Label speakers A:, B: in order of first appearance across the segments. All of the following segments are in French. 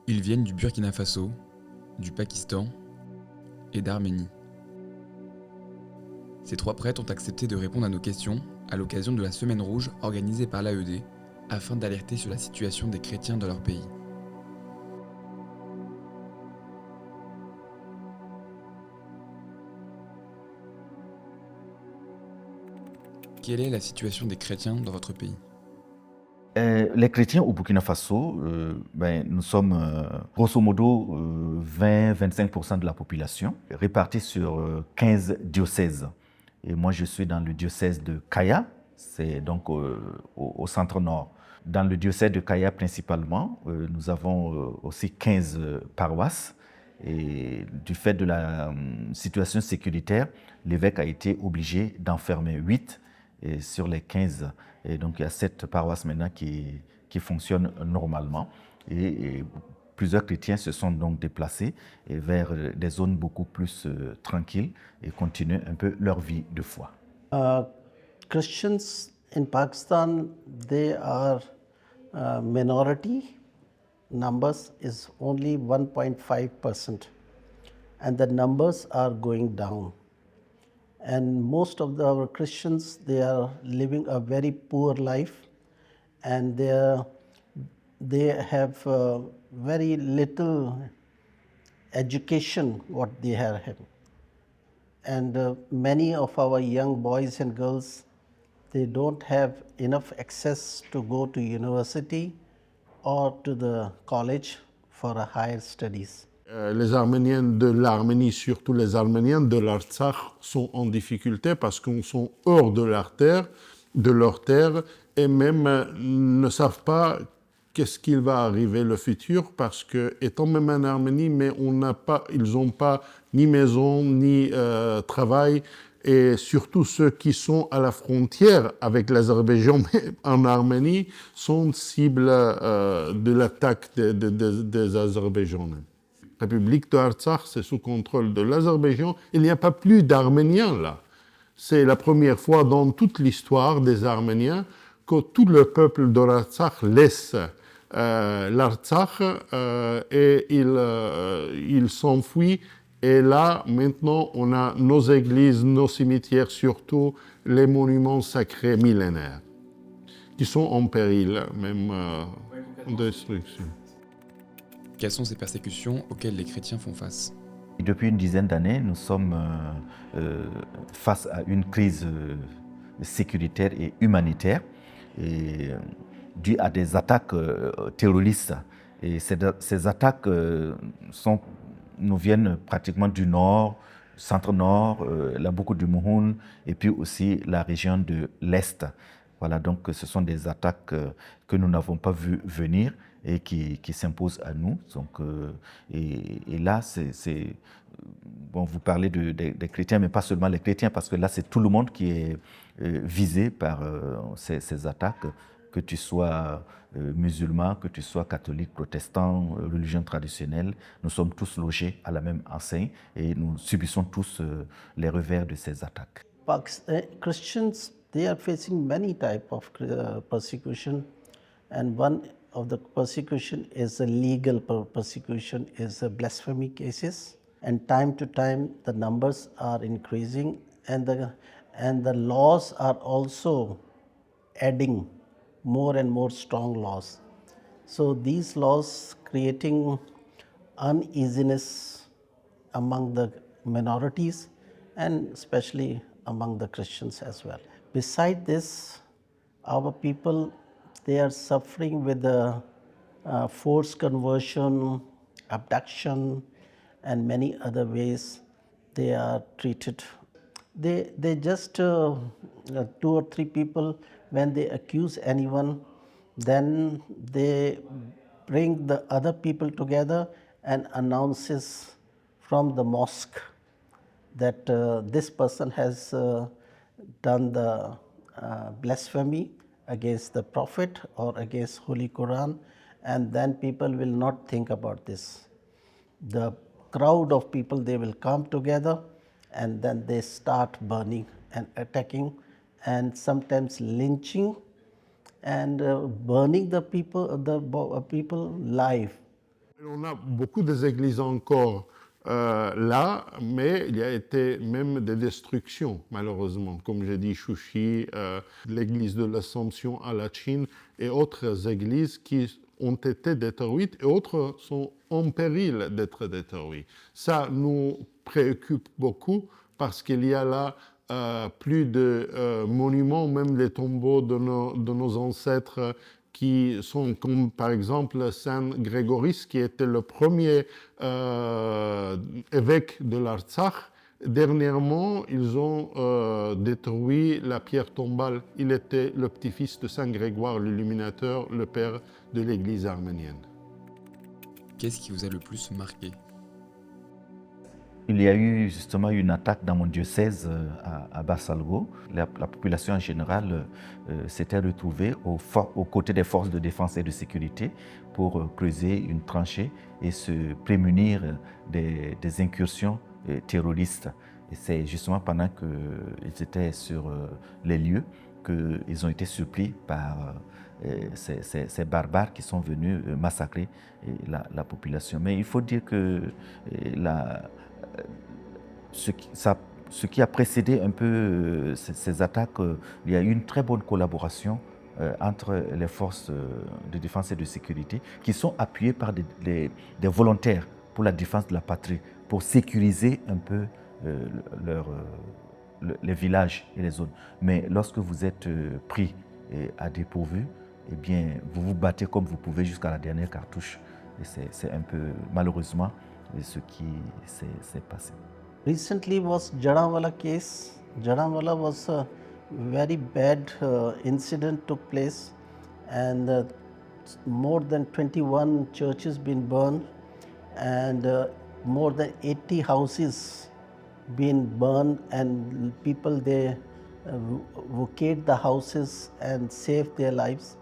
A: Ils viennent du Burkina Faso, du Pakistan et d'Arménie. Ces 3 prêtres ont accepté de répondre à nos questions à l'occasion de la Semaine Rouge organisée par l'AED afin d'alerter sur la situation des chrétiens dans leur pays. Quelle est la situation des chrétiens dans votre pays ?
B: Les chrétiens au Burkina Faso, nous sommes grosso modo 20-25% de la population, répartis sur 15 diocèses. Et moi, je suis dans le diocèse de Kaya, c'est donc au centre-nord. Dans le diocèse de Kaya principalement, nous avons aussi 15 paroisses. Et du fait de la situation sécuritaire, l'évêque a été obligé d'enfermer 8 sur les 15. Et donc, il y a 7 paroisses maintenant qui fonctionnent normalement. Et plusieurs chrétiens se sont donc déplacés vers des zones beaucoup plus tranquilles et continuent un peu leur vie de foi.
C: Christians in Pakistan, they are minority. Numbers is only 1.5%, and the numbers are going down. And most of our Christians, they are living a very poor life, and they have very little education what they have. And many of our young boys and girls, they don't have enough access to go to university or to the college for a higher studies.
D: Les Arméniens de l'Arménie, surtout les Arméniens de l'Artsakh, sont en difficulté parce qu'ils sont hors de leur terre, et même ne savent pas qu'est-ce qu'il va arriver le futur, parce que, étant même en Arménie, mais ils n'ont pas ni maison, ni travail, et surtout ceux qui sont à la frontière avec l'Azerbaïdjan en Arménie sont cibles de l'attaque des Azerbaïdjanais. La République de Artsakh, c'est sous contrôle de l'Azerbaïdjan. Il n'y a pas plus d'Arméniens là. C'est la première fois dans toute l'histoire des Arméniens que tout le peuple de l'Artsakh laisse l'Artsakh et il s'enfuit. Et là, maintenant, on a nos églises, nos cimetières, surtout les monuments sacrés millénaires, qui sont en péril, même en destruction.
A: Quelles sont ces persécutions auxquelles les chrétiens font face ?
B: Depuis une dizaine d'années, nous sommes face à une crise sécuritaire et humanitaire due à des attaques terroristes. Et ces attaques nous viennent pratiquement du nord, centre-nord, la boucle du Mouhoun, et puis aussi la région de l'Est. Voilà, donc ce sont des attaques que nous n'avons pas vu venir et qui s'imposent à nous. Donc, et là, bon, vous parlez des chrétiens, mais pas seulement les chrétiens, parce que là, c'est tout le monde qui est visé par ces attaques, que tu sois musulman, que tu sois catholique, protestant, religion traditionnelle. Nous sommes tous logés à la même enseigne et nous subissons tous les revers de ces attaques.
C: Christians, they are facing many types of persecution, and one of the persecution is a legal persecution, is a blasphemy cases, and time to time the numbers are increasing, and the laws are also adding more and more strong laws. So these laws creating uneasiness among the minorities and especially among the Christians as well. Beside this, our people, they are suffering with the forced conversion, abduction, and many other ways they are treated. They just 2 or 3 people, when they accuse anyone, then they bring the other people together and announces from the mosque that this person has done the blasphemy against the Prophet or against Holy Quran, and then people will not think about this. The crowd of people, they will come together and then they start burning and attacking and sometimes lynching and burning the people live.
D: On a beaucoup d'églises encore là, mais il y a été même des destructions, malheureusement. Comme j'ai dit, Chouchi, l'église de l'Assomption à la Chine et autres églises qui ont été détruites et autres sont en péril d'être détruites. Ça nous préoccupe beaucoup parce qu'il y a là plus de monuments, même les tombeaux de nos ancêtres qui sont comme par exemple Saint Grégoris, qui était le premier évêque de l'Artsakh. Dernièrement, ils ont détruit la pierre tombale. Il était le petit-fils de Saint Grégoire l'Illuminateur, le père de l'Église arménienne.
A: Qu'est-ce qui vous a le plus marqué?
B: Il y a eu justement une attaque dans mon diocèse à Bassalgo. La population en général s'était retrouvée aux côtés des forces de défense et de sécurité pour creuser une tranchée et se prémunir des incursions terroristes. Et c'est justement pendant qu'ils étaient sur les lieux qu'ils ont été surpris par ces barbares qui sont venus massacrer la population. Mais il faut dire que ce qui a précédé un peu ces attaques, il y a eu une très bonne collaboration entre les forces de défense et de sécurité qui sont appuyées par des volontaires pour la défense de la patrie, pour sécuriser un peu les villages et les zones. Mais lorsque vous êtes pris à dépourvu, eh bien, vous vous battez comme vous pouvez jusqu'à la dernière cartouche. Et c'est un peu, malheureusement, ce qui s'est passé.
C: Recently was Jadamwala case. Jadamwala was a very bad incident took place, and more than 21 churches been burned, and more than 80 houses been burned, and people they vacate the houses and save their lives.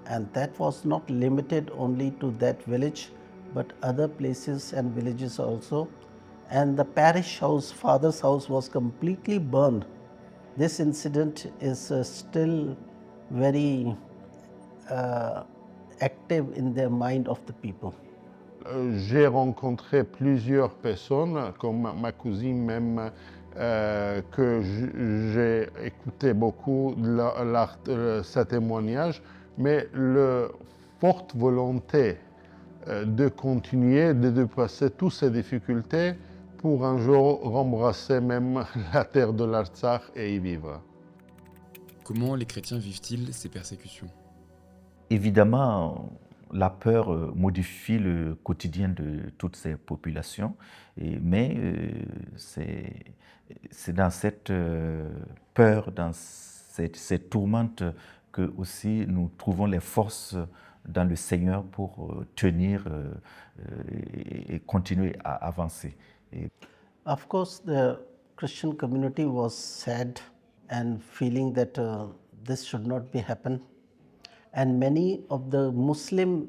C: And that was not limited only to that village, but other places and villages also. And the parish house, father's house, was completely burned. This incident is still very active in the mind of the people.
D: J'ai rencontré plusieurs personnes, comme ma cousine même, que j'ai écouté beaucoup sa témoignage, mais la forte volonté de continuer, de dépasser toutes ces difficultés pour un jour rembrasser même la terre de l'Artsakh et y vivre.
A: Comment les chrétiens vivent-ils ces persécutions?
B: Évidemment, la peur modifie le quotidien de toutes ces populations, mais c'est dans cette peur, dans ces tourmentes que aussi nous trouvons les forces dans le Seigneur pour tenir et continuer à avancer.
C: Of course, the Christian community was sad and feeling that this should not be happen. And many of the Muslim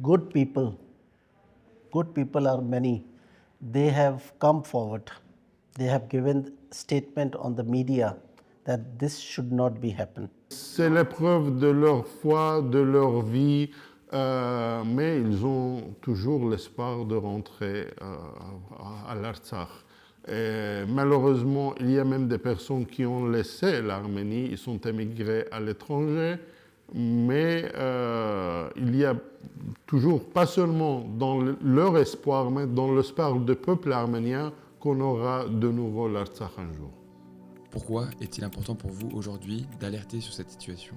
C: good people are many, they have come forward. They have given statement on the media that this should not be happen.
D: C'est l'épreuve de leur foi, de leur vie, mais ils ont toujours l'espoir de rentrer à l'Artsakh. Malheureusement, il y a même des personnes qui ont laissé l'Arménie, ils sont émigrés à l'étranger, mais il y a toujours, pas seulement dans leur espoir, mais dans l'espoir du peuple arménien qu'on aura de nouveau l'Artsakh un jour.
A: Pourquoi est-il important pour vous aujourd'hui d'alerter sur cette situation?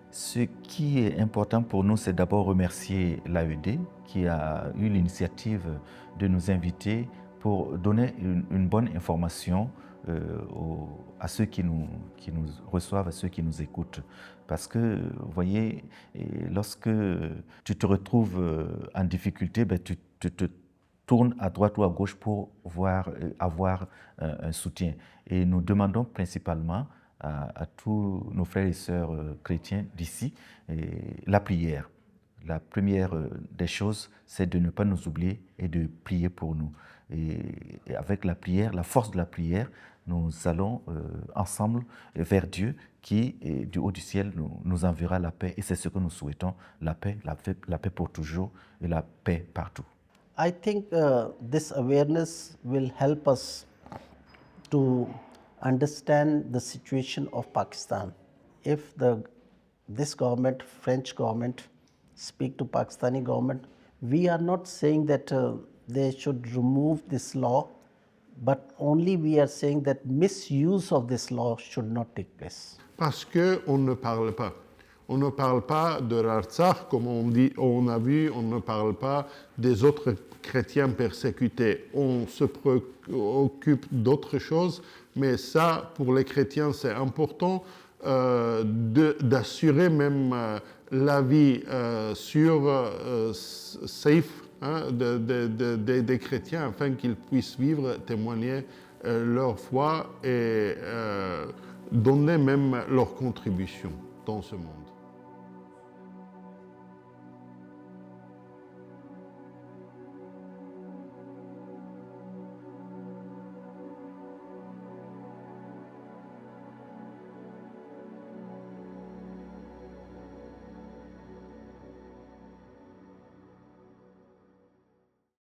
B: Ce qui est important pour nous, c'est d'abord remercier l'AED qui a eu l'initiative de nous inviter pour donner une bonne information à ceux qui nous reçoivent, à ceux qui nous écoutent. Parce que, vous voyez, lorsque tu te retrouves en difficulté, tu te tournes à droite ou à gauche pour avoir un soutien. Et nous demandons principalement à tous nos frères et sœurs chrétiens d'ici la prière. la première des choses, c'est de ne pas nous oublier et de prier pour nous. Et avec la prière, la force de la prière, nous allons ensemble vers Dieu qui, du haut du ciel, nous enverra la paix. Et c'est ce que nous souhaitons, la paix pour toujours et la paix partout.
C: I think this awareness will help us to understand the situation of Pakistan. If this government, French government, speak to Pakistani government, we are not saying that they should remove this law, but only we are saying that misuse of this law should not take place.
D: Parce qu'on ne parle pas. On ne parle pas de l'Artsakh, comme on a vu, on ne parle pas des autres chrétiens persécutés. On se préoccupe d'autres choses, mais ça, pour les chrétiens, c'est important d'assurer même la vie safe des chrétiens afin qu'ils puissent vivre, témoigner leur foi et donner même leur contribution dans ce monde.